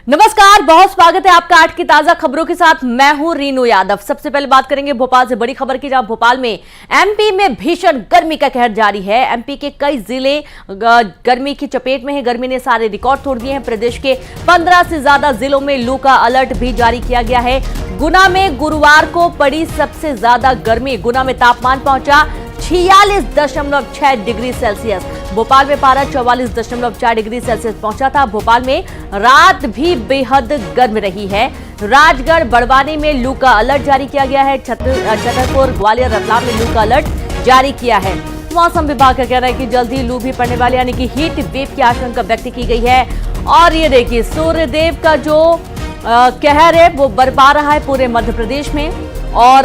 नमस्कार, बहुत स्वागत है आपका 8 की ताजा खबरों के साथ। मैं हूं रीनू यादव। सबसे पहले बात करेंगे भोपाल से बड़ी खबर की, जहां भोपाल में एमपी में भीषण गर्मी का कहर जारी है। एमपी के कई जिले गर्मी की चपेट में हैं। गर्मी ने सारे रिकॉर्ड तोड़ दिए हैं। प्रदेश के 15 से ज्यादा जिलों में लू का अलर्ट भी जारी किया गया है। गुना में गुरुवार को पड़ी सबसे ज्यादा गर्मी। गुना में तापमान पहुंचा 46.6 डिग्री सेल्सियस। भोपाल में पारा 44.4 डिग्री सेल्सियस पहुंचा था। भोपाल में रात भी बेहद गर्म रही है। राजगढ़ बड़वानी में लू का अलर्ट जारी किया गया है। छतरपुर ग्वालियर रतलाम में लू का अलर्ट जारी किया है। मौसम विभाग का कहना है कि जल्द ही लू भी पड़ने वाली, यानी कि हीट वेव की आशंका व्यक्त की गई है। और ये देखिए, सूर्यदेव का जो कहर है वो बरपा रहा है पूरे मध्य प्रदेश में। और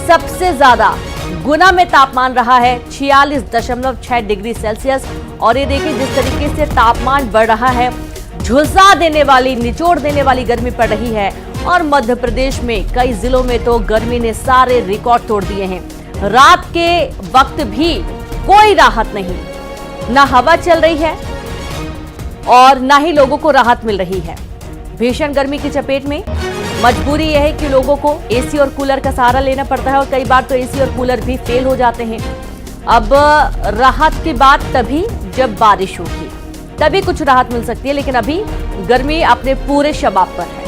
सबसे ज्यादा गुना में तापमान रहा है 46.6 डिग्री सेल्सियस। और ये देखिए, जिस तरीके से तापमान बढ़ रहा है, झुलसा देने वाली, निचोड़ देने वाली गर्मी पड़ रही है। और मध्य प्रदेश में कई जिलों में तो गर्मी ने सारे रिकॉर्ड तोड़ दिए हैं। रात के वक्त भी कोई राहत नहीं, ना हवा चल रही है और ना ही लोगों को राहत मिल रही है। भीषण गर्मी की चपेट में मजबूरी यह है कि लोगों को एसी और कूलर का सहारा लेना पड़ता है, और कई बार तो एसी और कूलर भी फेल हो जाते हैं। अब राहत की बात तभी जब बारिश होगी, तभी कुछ राहत मिल सकती है, लेकिन अभी गर्मी अपने पूरे शबाब पर है।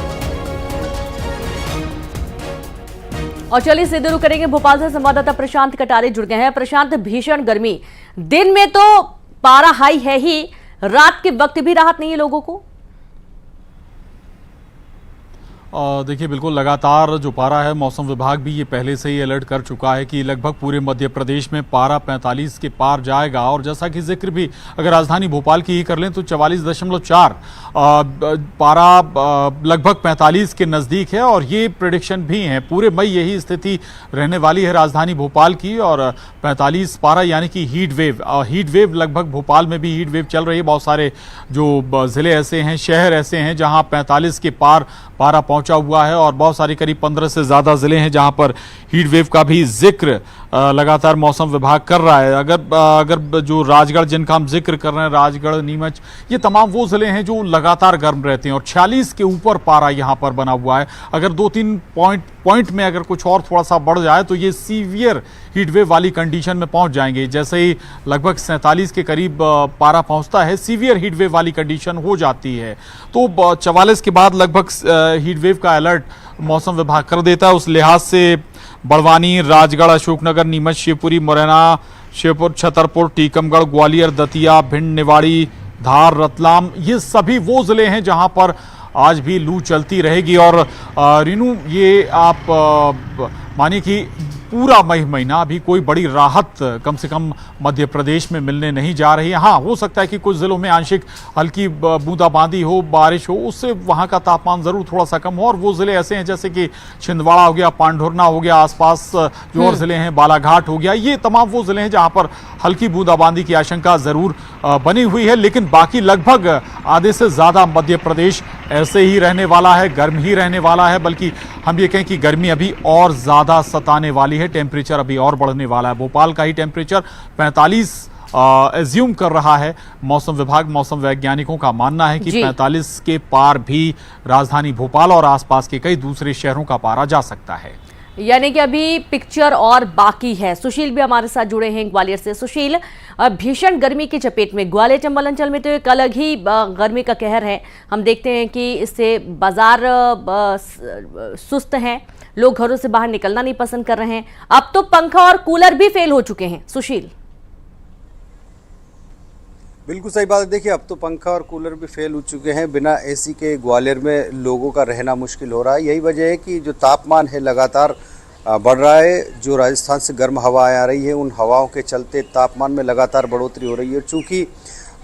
और चलिए सीधे रुक करेंगे भोपाल से। संवाददाता प्रशांत कटारे जुड़ गए हैं। प्रशांत, भीषण गर्मी, दिन में तो पारा हाई है ही, रात के वक्त भी राहत नहीं है लोगों को। देखिए, बिल्कुल लगातार जो पारा है, मौसम विभाग भी ये पहले से ही अलर्ट कर चुका है कि लगभग पूरे मध्य प्रदेश में पारा 45 के पार जाएगा। और जैसा कि जिक्र भी अगर राजधानी भोपाल की ही कर लें तो 44.4 पारा लगभग 45 के नज़दीक है। और ये प्रेडिक्शन भी हैं, पूरे मई यही स्थिति रहने वाली है राजधानी भोपाल की। और 45 पारा यानी कि हीट वेव लगभग भोपाल में भी हीट वेव चल रही है। बहुत सारे जो ज़िले ऐसे हैं, शहर ऐसे हैं जहाँ 45 के पार पारा पहुंचा हुआ है। और बहुत सारी करीब 15 से ज़्यादा ज़िले हैं जहां पर हीट वेव का भी जिक्र लगातार मौसम विभाग कर रहा है। अगर जो राजगढ़, जिनका हम जिक्र कर रहे हैं, राजगढ़, नीमच, ये तमाम वो ज़िले हैं जो लगातार गर्म रहते हैं। और 46 के ऊपर पारा यहां पर बना हुआ है। अगर 2-3 पॉइंट में अगर कुछ और थोड़ा सा बढ़ जाए तो ये सीवियर हीट वेव वाली कंडीशन में पहुंच जाएंगे। जैसे ही लगभग 47 के करीब पारा पहुंचता है, सीवियर हीट वेव वाली कंडीशन हो जाती है। तो 44 के बाद लगभग हीट वेव का अलर्ट मौसम विभाग कर देता है। उस लिहाज से बड़वानी, राजगढ़, अशोकनगर, नीमच, शिवपुरी, मुरैना, श्योपुर, छतरपुर, टीकमगढ़, ग्वालियर, दतिया, भिंड, निवाड़ी, धार, रतलाम, ये सभी वो जिले हैं जहां पर आज भी लू चलती रहेगी। और रीनू, ये आप मानिए कि पूरा मई महीना अभी कोई बड़ी राहत कम से कम मध्य प्रदेश में मिलने नहीं जा रही है। हाँ, हो सकता है कि कुछ जिलों में आंशिक हल्की बूंदाबांदी हो, बारिश हो, उससे वहाँ का तापमान ज़रूर थोड़ा सा कम हो। और वो ज़िले ऐसे हैं जैसे कि छिंदवाड़ा हो गया, पांढुरना हो गया, आसपास जो और ज़िले हैं, बालाघाट हो गया, ये तमाम वो ज़िले हैं जहाँ पर हल्की बूंदाबांदी की आशंका ज़रूर बनी हुई है। लेकिन बाकी लगभग आधे से ज़्यादा मध्य प्रदेश ऐसे ही रहने वाला है, गर्म ही रहने वाला है। बल्कि हम ये कहें कि गर्मी अभी और ज़्यादा सताने वाली है, टेम्परेचर अभी और बढ़ने वाला है। भोपाल का ही टेम्परेचर 45 एज्यूम कर रहा है मौसम विभाग। मौसम वैज्ञानिकों का मानना है कि 45 के पार भी राजधानी भोपाल और आसपास के कई दूसरे शहरों का पारा जा सकता है। यानी कि अभी पिक्चर और बाकी है। सुशील भी हमारे साथ जुड़े हैं ग्वालियर से। सुशील, भीषण गर्मी की चपेट में ग्वालियर चंबल अंचल में तो एक अलग ही गर्मी का कहर है। हम देखते हैं कि इससे बाजार सुस्त हैं, लोग घरों से बाहर निकलना नहीं पसंद कर रहे हैं। अब तो पंखा और कूलर भी फेल हो चुके हैं। सुशील, बिल्कुल सही बात है। देखिए, अब तो पंखा और कूलर भी फेल हो चुके हैं। बिना एसी के ग्वालियर में लोगों का रहना मुश्किल हो रहा है। यही वजह है कि जो तापमान है लगातार बढ़ रहा है। जो राजस्थान से गर्म हवाएं आ रही है, उन हवाओं के चलते तापमान में लगातार बढ़ोतरी हो रही है। चूँकि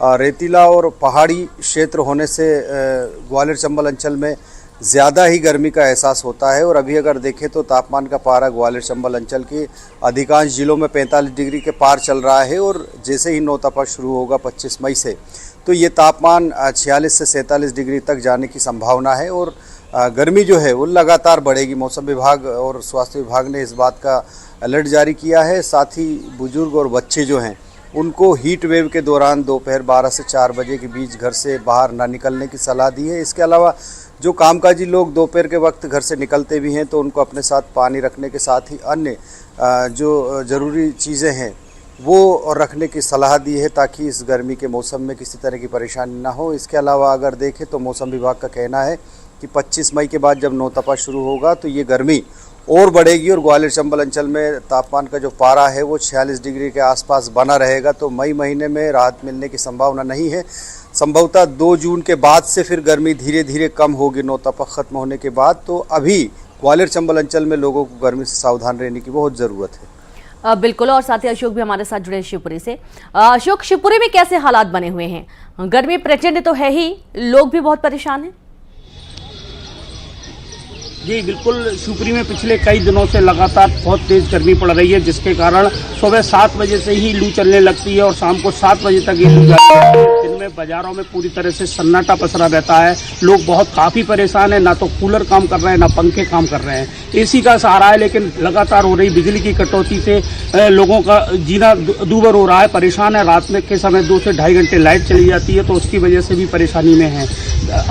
रेतीला और पहाड़ी क्षेत्र होने से ग्वालियर चंबल अंचल में ज़्यादा ही गर्मी का एहसास होता है। और अभी अगर देखें तो तापमान का पारा ग्वालियर चंबल अंचल के अधिकांश जिलों में 45 डिग्री के पार चल रहा है। और जैसे ही नौतपा शुरू होगा 25 मई से, तो ये तापमान 46 से 47 डिग्री तक जाने की संभावना है। और गर्मी जो है वो लगातार बढ़ेगी। मौसम विभाग और स्वास्थ्य विभाग ने इस बात का अलर्ट जारी किया है। साथ ही बुजुर्ग और बच्चे जो हैं उनको हीट वेव के दौरान दोपहर 12 से 4 बजे के बीच घर से बाहर ना निकलने की सलाह दी है। इसके अलावा जो कामकाजी लोग दोपहर के वक्त घर से निकलते भी हैं तो उनको अपने साथ पानी रखने के साथ ही अन्य जो ज़रूरी चीज़ें हैं वो रखने की सलाह दी है ताकि इस गर्मी के मौसम में किसी तरह की परेशानी ना हो। इसके अलावा अगर देखें तो मौसम विभाग का कहना है कि 25 मई के बाद जब नौतपा शुरू होगा तो ये गर्मी और बढ़ेगी और ग्वालियर चंबल अंचल में तापमान का जो पारा है वो 46 डिग्री के आसपास बना रहेगा। तो मई महीने में राहत मिलने की संभावना नहीं है। संभवतः 2 जून के बाद से फिर गर्मी धीरे धीरे कम होगी नौतपा खत्म होने के बाद। तो अभी ग्वालियर चंबल अंचल में लोगों को गर्मी से सावधान रहने की बहुत ज़रूरत है। बिल्कुल। और साथ ही अशोक भी हमारे साथ जुड़े हैं शिवपुरी से। अशोक, शिवपुरी में कैसे हालात बने हुए हैं? गर्मी प्रचंड तो है ही, लोग भी बहुत परेशान हैं। जी बिल्कुल, शिवपुरी में पिछले कई दिनों से लगातार बहुत तेज गर्मी पड़ रही है, जिसके कारण सुबह 7 बजे से ही लू चलने लगती है और शाम को 7 बजे तक ये लू जाती है। दिन में बाजारों में पूरी तरह से सन्नाटा पसरा रहता है। लोग बहुत काफ़ी परेशान हैं, ना तो कूलर काम कर रहे हैं ना पंखे काम कर रहे हैं। एसी का सहारा है, लेकिन लगातार हो रही बिजली की कटौती से लोगों का जीना दूभर हो रहा है, परेशान है। रात में के समय 2 से ढाई घंटे लाइट चली जाती है, तो उसकी वजह से भी परेशानी में है।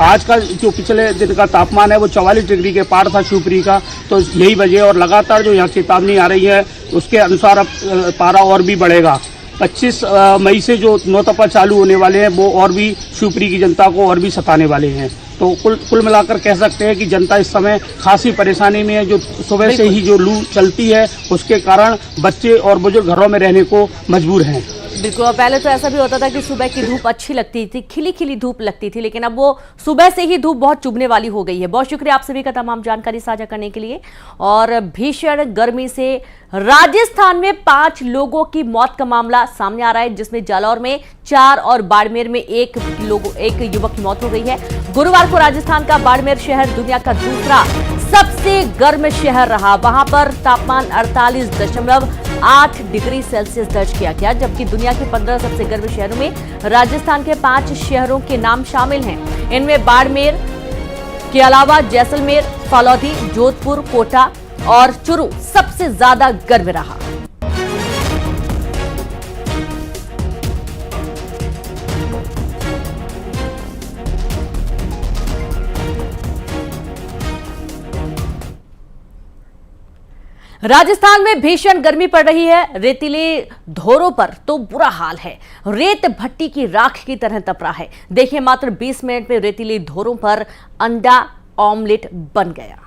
आज का जो पिछले दिन का तापमान है वो 44 डिग्री के पार था शिवपुरी का, तो यही वजह। और लगातार जो यहाँ चेतावनी आ रही है उसके अनुसार अब पारा और भी बढ़ेगा। 25 मई से जो नौतपा चालू होने वाले हैं वो और भी शिवपुरी की जनता को और भी सताने वाले हैं। तो कुल मिलाकर कह सकते हैं कि जनता इस समय खासी परेशानी में है। जो सुबह से ही जो लू चलती है उसके कारण बच्चे और बुजुर्ग घरों में रहने को मजबूर हैं। बिल्कुल। पहले तो ऐसा भी होता था कि सुबह की धूप अच्छी लगती थी, खिली खिली धूप लगती थी, लेकिन अब वो सुबह से ही धूप बहुत चुभने वाली हो गई है। बहुत शुक्रिया आप सभी का तमाम जानकारी साझा करने के लिए। और भीषण गर्मी से राजस्थान में 5 लोगों की मौत का मामला सामने आ रहा है, जिसमें जालौर में 4 और बाड़मेर में एक युवक की मौत हो गई है। गुरुवार को राजस्थान का बाड़मेर शहर दुनिया का दूसरा सबसे गर्म शहर रहा। वहां पर तापमान 48.8 डिग्री सेल्सियस दर्ज किया गया, जबकि दुनिया के 15 सबसे गर्म शहरों में राजस्थान के 5 शहरों के नाम शामिल हैं। इनमें बाड़मेर के अलावा जैसलमेर, फलौदी, जोधपुर, कोटा और चुरू सबसे ज्यादा गर्म रहा। राजस्थान में भीषण गर्मी पड़ रही है। रेतीले धोरों पर तो बुरा हाल है, रेत भट्टी की राख की तरह तप रहा है। देखिए, मात्र 20 मिनट में रेतीले धोरों पर अंडा ऑमलेट बन गया।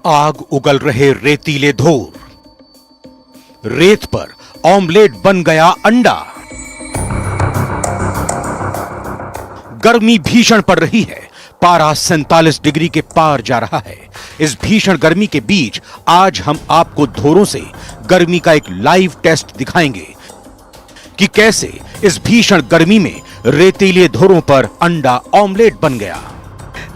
आग उगल रहे रेतीले धोर, रेत पर ऑमलेट बन गया अंडा। गर्मी भीषण पड़ रही है, पारा 47 डिग्री के पार जा रहा है। इस भीषण गर्मी के बीच आज हम आपको धोरों से गर्मी का एक लाइव टेस्ट दिखाएंगे कि कैसे इस भीषण गर्मी में रेतीले धोरों पर अंडा ऑमलेट बन गया।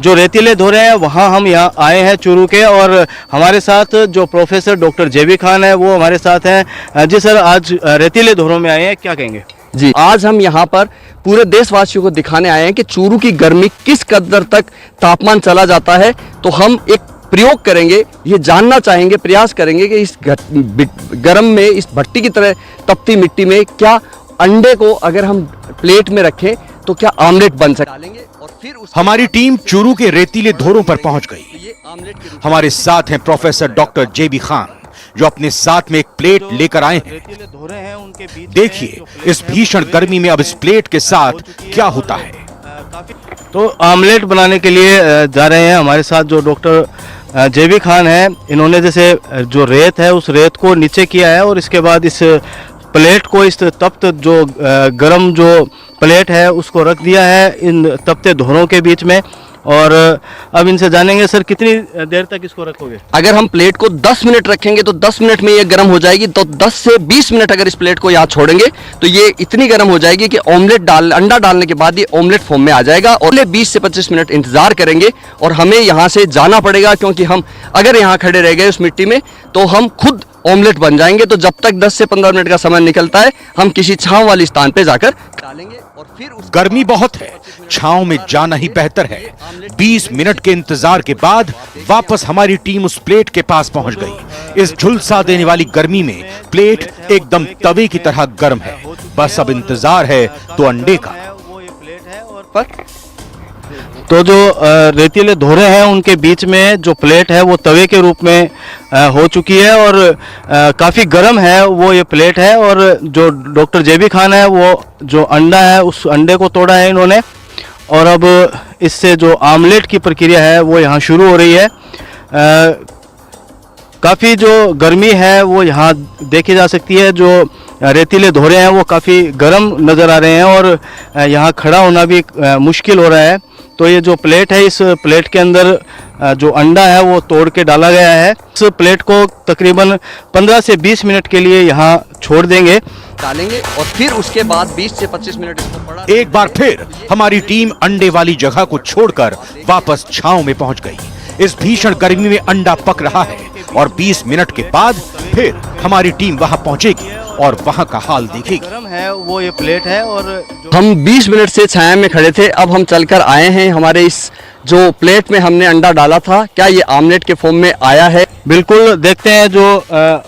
जो रेतीले धोरे हैं वहाँ हम यहाँ आए हैं चूरू के, और हमारे साथ जो प्रोफेसर डॉक्टर जेबी खान है वो हमारे साथ हैं। जी सर, आज रेतीले धोरों में आए हैं, क्या कहेंगे? जी, आज हम यहाँ पर पूरे देशवासियों को दिखाने आए हैं कि चूरू की गर्मी किस कदर तक तापमान चला जाता है। तो हम एक प्रयोग करेंगे, ये जानना चाहेंगे, प्रयास करेंगे कि इस गर्म में, इस भट्टी की तरह तपती मिट्टी में क्या अंडे को अगर हम प्लेट में रखें तो क्या आमलेट बन सकता है। और फिर हमारी टीम चूरू के रेतीले धोरों पर पहुंच गई। हमारे साथ हैं प्रोफेसर डॉक्टर जेबी खान, जो अपने साथ में एक प्लेट लेकर आए हैं। देखिए इस भीषण गर्मी में अब इस प्लेट के साथ क्या होता है। तो आमलेट बनाने के लिए जा रहे हैं। हमारे साथ जो डॉक्टर जेबी खान है, इन्होंने जैसे जो रेत है उस रेत को नीचे किया है और इसके बाद इस प्लेट को, इस तप्त जो गरम जो प्लेट है उसको रख दिया है इन तपते धोरों के बीच में। और अब इनसे जानेंगे सर कितनी देर तक इसको रखोगे? अगर हम प्लेट को 10 मिनट रखेंगे तो 10 मिनट में ये गर्म हो जाएगी। तो 10 से 20 मिनट अगर इस प्लेट को यहाँ छोड़ेंगे तो ये इतनी गर्म हो जाएगी कि अंडा डालने के बाद ये ऑमलेट फॉर्म में आ जाएगा। और 20 से 25 मिनट इंतजार करेंगे और हमें यहाँ से जाना पड़ेगा, क्योंकि हम अगर यहाँ खड़े रह गए उस मिट्टी में तो हम खुद ऑमलेट बन जाएंगे। तो जब तक 10 से 15 मिनट का समय निकलता है हम किसी छांव वाली स्थान पे जाकर डालेंगे और फिर गर्मी बहुत है, छांव में जाना ही बेहतर है। 20 मिनट के इंतजार के बाद वापस हमारी टीम उस प्लेट के पास पहुंच गई। इस झुलसा देने वाली गर्मी में प्लेट एकदम तवे की तरह गर्म है। बस अब इंतजार है तो अंडे का। वो ये प्लेट है और पर तो जो रेतीले धोरे हैं उनके बीच में जो प्लेट है वो तवे के रूप में हो चुकी है और काफ़ी गर्म है वो ये प्लेट है। और जो डॉक्टर जेबी खान है वो जो अंडा है उस अंडे को तोड़ा है इन्होंने और अब इससे जो आमलेट की प्रक्रिया है वो यहाँ शुरू हो रही है। काफ़ी जो गर्मी है वो यहाँ देखी जा सकती है। जो रेतीले धोरे हैं वो काफ़ी गर्म नज़र आ रहे हैं और यहाँ खड़ा होना भी मुश्किल हो रहा है। तो ये जो प्लेट है इस प्लेट के अंदर जो अंडा है वो तोड़ के डाला गया है। इस प्लेट को तकरीबन 15 से 20 मिनट के लिए यहाँ छोड़ देंगे डालेंगे और फिर उसके बाद 20 से 25 मिनट इसको पड़ा। एक बार फिर हमारी टीम अंडे वाली जगह को छोड़कर वापस छांव में पहुंच गई। इस भीषण गर्मी में अंडा पक रहा है और 20 मिनट के बाद फिर हमारी टीम वहां पहुंचेगी और वहां का हाल देखेगी। गर्म है वो ये प्लेट है और हम 20 मिनट से छाया में खड़े थे, अब हम चलकर आए हैं। हमारे इस जो प्लेट में हमने अंडा डाला था क्या ये आमलेट के फॉर्म में आया है? बिल्कुल देखते हैं जो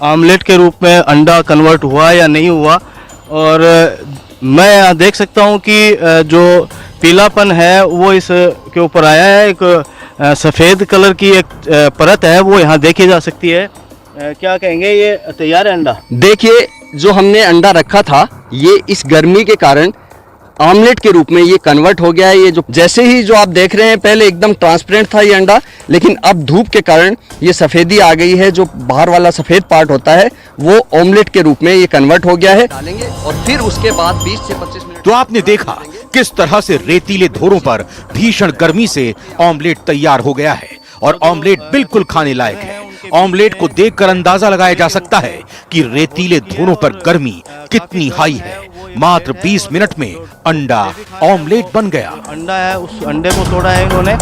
आमलेट के रूप में अंडा कन्वर्ट हुआ या नहीं हुआ। और मैं यहाँ देख सकता हूँ कि जो पीलापन है वो इस के ऊपर आया है। एक सफ़ेद कलर की एक परत है वो यहाँ देखी जा सकती है। क्या कहेंगे ये तैयार है अंडा? देखिए जो हमने अंडा रखा था ये इस गर्मी के कारण आमलेट के रूप में ये कन्वर्ट हो गया है। ये जो जैसे ही जो आप देख रहे हैं पहले एकदम ट्रांसपेरेंट था ये अंडा, लेकिन अब धूप के कारण ये सफ़ेदी आ गई है। जो बाहर वाला सफ़ेद पार्ट होता है वो ऑमलेट के रूप में ये कन्वर्ट हो गया है। डालेंगे और फिर उसके बाद 20 से 25 मिनट। तो आपने देखा किस तरह से रेतीले धोरों पर भीषण गर्मी से ऑमलेट तैयार हो गया है और ऑमलेट बिल्कुल खाने लायक है। ऑमलेट को देखकर अंदाजा लगाया जा सकता है कि रेतीले धोरों पर गर्मी कितनी हाई है। मात्र 20 मिनट में अंडा ऑमलेट बन गया। अंडा है उस अंडे को तोड़ा है इन्होंने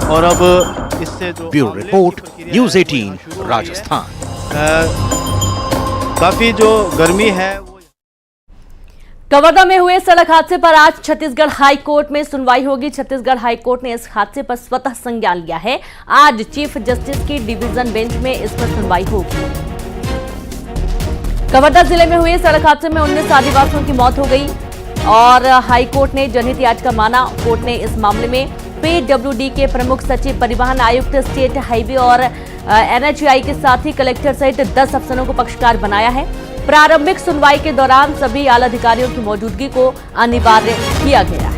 और अब इससे जो ब्यूरो रिपोर्ट न्यूज़ 18 राजस्थान। काफ़ी जो गर्मी है कवर्धा में हुए सड़क हादसे पर आज छत्तीसगढ़ हाई कोर्ट में सुनवाई होगी। छत्तीसगढ़ हाई कोर्ट ने इस हादसे पर स्वतः संज्ञान लिया है। आज चीफ जस्टिस की डिवीजन बेंच में इस पर सुनवाई होगी। कवर्धा जिले में हुए सड़क हादसे में 19 आदिवासियों की मौत हो गई और हाई कोर्ट ने जनहित याचिका माना। कोर्ट ने इस मामले में पीडब्ल्यूडी के प्रमुख सचिव, परिवहन आयुक्त, स्टेट हाईवे और एनएचएआई के साथ ही कलेक्टर सहित 10 अफसरों को पक्षकार बनाया है। प्रारंभिक सुनवाई के दौरान सभी आला अधिकारियों की मौजूदगी को अनिवार्य किया गया है।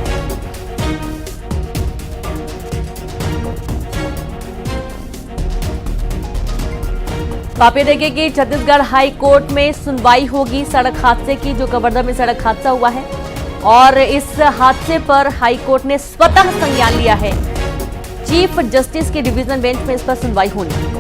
आप ये देखिए कि छत्तीसगढ़ हाई कोर्ट में सुनवाई होगी सड़क हादसे की, जो कवर्धा में सड़क हादसा हुआ है और इस हादसे पर हाई कोर्ट ने स्वतः संज्ञान लिया है। चीफ जस्टिस के डिवीजन बेंच में इस पर सुनवाई होनी है।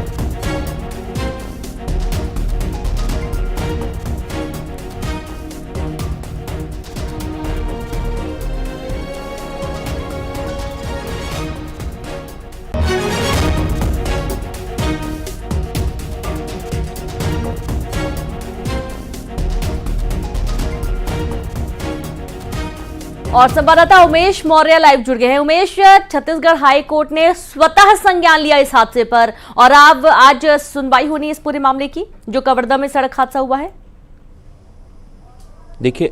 और संवाददाता उमेश मौर्य लाइव जुड़ गए हैं। उमेश, छत्तीसगढ़ हाई कोर्ट ने स्वतः संज्ञान लिया इस हादसे पर और अब आज सुनवाई होनी है इस पूरे मामले की जो कवर्धा में सड़क हादसा हुआ है। देखिए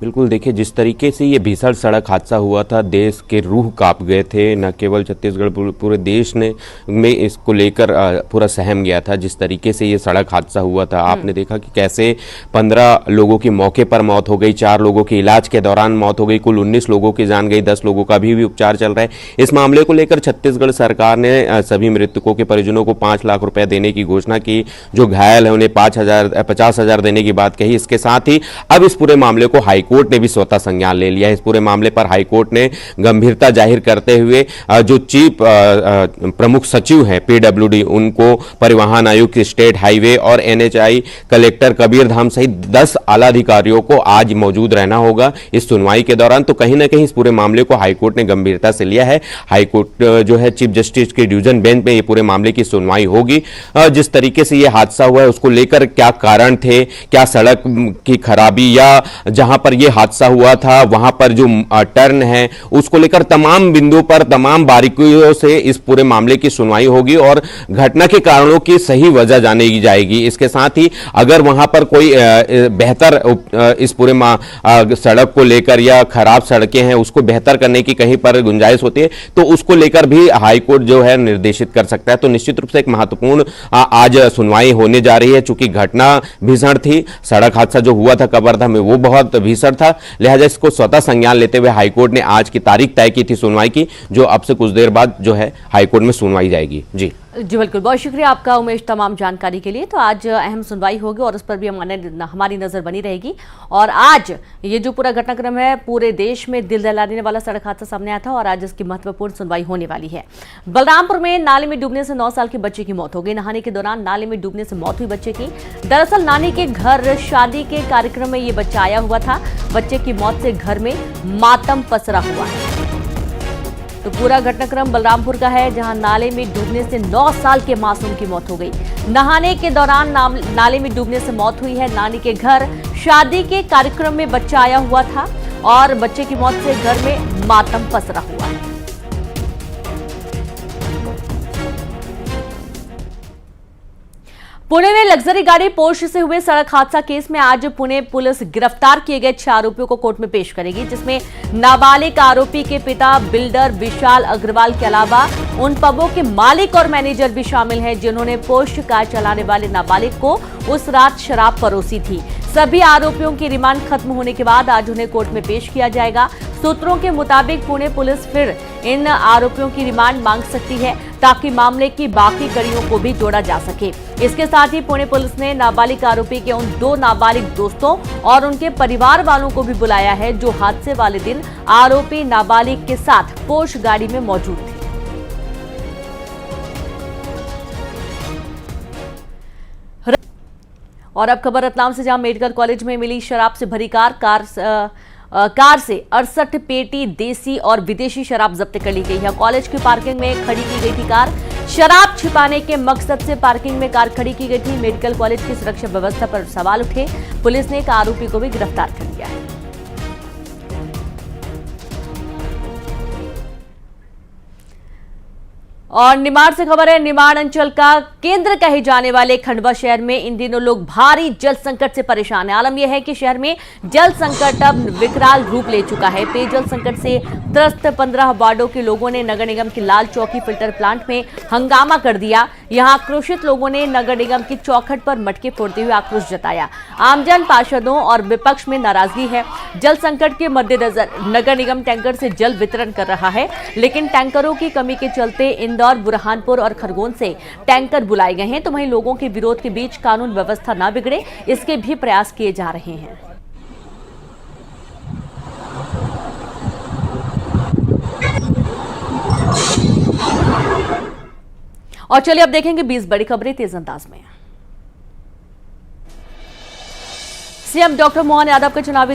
बिल्कुल, देखिए जिस तरीके से ये भीषण सड़क हादसा हुआ था, देश के रूह कांप गए थे। न केवल छत्तीसगढ़, पूरे देश में इसको लेकर पूरा सहम गया था। जिस तरीके से ये सड़क हादसा हुआ था, आपने देखा कि कैसे 15 लोगों की मौके पर मौत हो गई, 4 लोगों की इलाज के दौरान मौत हो गई, कुल 19 लोगों की जान गई, 10 लोगों का अभी भी उपचार चल रहा है। इस मामले को लेकर छत्तीसगढ़ सरकार ने सभी मृतकों के परिजनों को 5 लाख रुपए देने की घोषणा की। जो घायल है उन्हें 50,000 देने की बात कही। इसके साथ ही अब इस पूरे मामले को हाई हाईकोर्ट ने भी स्वतः संज्ञान ले लिया है। इस पूरे मामले पर हाईकोर्ट ने गंभीरता जाहिर करते हुए जो चीफ प्रमुख सचिव हैं पीडब्ल्यूडी, उनको परिवहन आयुक्त, स्टेट हाईवे और एनएचआई कलेक्टर कबीरधाम सहित 10 आला अधिकारियों को आज मौजूद रहना होगा इस सुनवाई के दौरान। तो कहीं ना कहीं इस पूरे मामले को हाईकोर्ट ने गंभीरता से लिया है। हाईकोर्ट जो है चीफ जस्टिस के डिवीजन बेंच में ये पूरे मामले की सुनवाई होगी। जिस तरीके से ये हादसा हुआ है उसको लेकर क्या कारण थे, क्या सड़क की खराबी या जहां पर यह हादसा हुआ था वहां पर जो टर्न है उसको लेकर तमाम बिंदुओं पर तमाम बारीकियों से इस पूरे मामले की सुनवाई होगी और घटना के कारणों की सही वजह जानी जाएगी। इसके साथ ही अगर वहां पर कोई बेहतर इस पूरे सड़क को लेकर या खराब सड़कें हैं उसको बेहतर करने की कहीं पर गुंजाइश होती है तो उसको लेकर भी हाईकोर्ट जो है निर्देशित कर सकता है। तो निश्चित रूप से एक महत्वपूर्ण आज सुनवाई होने जा रही है। चूंकि घटना भीषण थी, सड़क हादसा जो हुआ था कबीरधाम में वो बहुत भीषण था, लिहाजा इसको स्वतः संज्ञान लेते हुए हाईकोर्ट ने आज की तारीख तय की थी सुनवाई की, जो अब से कुछ देर बाद जो है हाईकोर्ट में सुनवाई जाएगी। जी बिल्कुल, बहुत शुक्रिया आपका उमेश तमाम जानकारी के लिए। तो आज अहम सुनवाई होगी और उस पर भी हमारी नजर बनी रहेगी। और आज ये जो पूरा घटनाक्रम है पूरे देश में दिल दहलाने वाला सड़क हादसा सामने आया था और आज इसकी महत्वपूर्ण सुनवाई होने वाली है। बलरामपुर में नाले में डूबने से 9 साल के बच्चे की मौत हो गई। नहाने के दौरान नाले में डूबने से मौत हुई बच्चे की। दरअसल नानी के घर शादी के कार्यक्रम में ये बच्चा आया हुआ था। बच्चे की मौत से घर में मातम पसरा हुआ है। तो पूरा घटनाक्रम बलरामपुर का है जहां नाले में डूबने से 9 साल के मासूम की मौत हो गई। नहाने के दौरान नाले में डूबने से मौत हुई है। नानी के घर शादी के कार्यक्रम में बच्चा आया हुआ था और बच्चे की मौत से घर में मातम पसरा हुआ है। पुणे में लग्जरी गाड़ी पोर्श से हुए सड़क हादसा केस में आज पुणे पुलिस गिरफ्तार किए गए 6 आरोपियों को कोर्ट में पेश करेगी, जिसमें नाबालिग आरोपी के पिता बिल्डर विशाल अग्रवाल के अलावा उन पबों के मालिक और मैनेजर भी शामिल हैं जिन्होंने पोर्श कार चलाने वाले नाबालिग को उस रात शराब परोसी थी। सभी आरोपियों की रिमांड खत्म होने के बाद आज उन्हें कोर्ट में पेश किया जाएगा। सूत्रों के मुताबिक पुणे पुलिस फिर इन आरोपियों की रिमांड मांग सकती है ताकि मामले की बाकी कड़ियों को भी जोड़ा जा सके। इसके साथ ही पुणे पुलिस ने नाबालिग आरोपी के उन 2 नाबालिग दोस्तों और उनके परिवार वालों को भी बुलाया है जो हादसे वाले दिन आरोपी नाबालिग के साथ पोर्श गाड़ी में मौजूद थे। और अब खबर रतलाम से, जहां मेडिकल कॉलेज में मिली शराब से भरी कार से 68 पेटी देसी और विदेशी शराब जब्त कर ली गई है। कॉलेज की पार्किंग में खड़ी की गई थी कार। शराब छिपाने के मकसद से पार्किंग में कार खड़ी की गई थी। मेडिकल कॉलेज की सुरक्षा व्यवस्था पर सवाल उठे। पुलिस ने एक आरोपी को भी गिरफ्तार कर लिया है। और निमाड़ से खबर है। निमाड़ अंचल का केंद्र कहे जाने वाले खंडवा शहर में इन दिनों लोग भारी जल संकट से परेशान है। आलम यह है कि शहर में जल संकट अब विकराल रूप ले चुका है। पेयजल संकट से त्रस्त 15 वार्डों के लोगों ने नगर निगम की लाल चौकी फिल्टर प्लांट में हंगामा कर दिया। यहां आक्रोशित लोगों ने नगर निगम की चौखट पर मटके फोड़ते हुए आक्रोश जताया। आमजन, पार्षदों और विपक्ष में नाराजगी है। जल संकट के मद्देनजर नगर निगम टैंकर से जल वितरण कर रहा है, लेकिन टैंकरों की कमी के चलते इंदौर, बुरहानपुर और खरगोन से टैंकर बुलाए गए हैं। तो वहीं लोगों के विरोध के बीच कानून व्यवस्था न बिगड़े, इसके भी प्रयास किए जा रहे हैं। और चलिए अब देखेंगे 20 बड़ी खबरें तेज अंदाज में। सीएम डॉक्टर मोहन यादव के चुनावी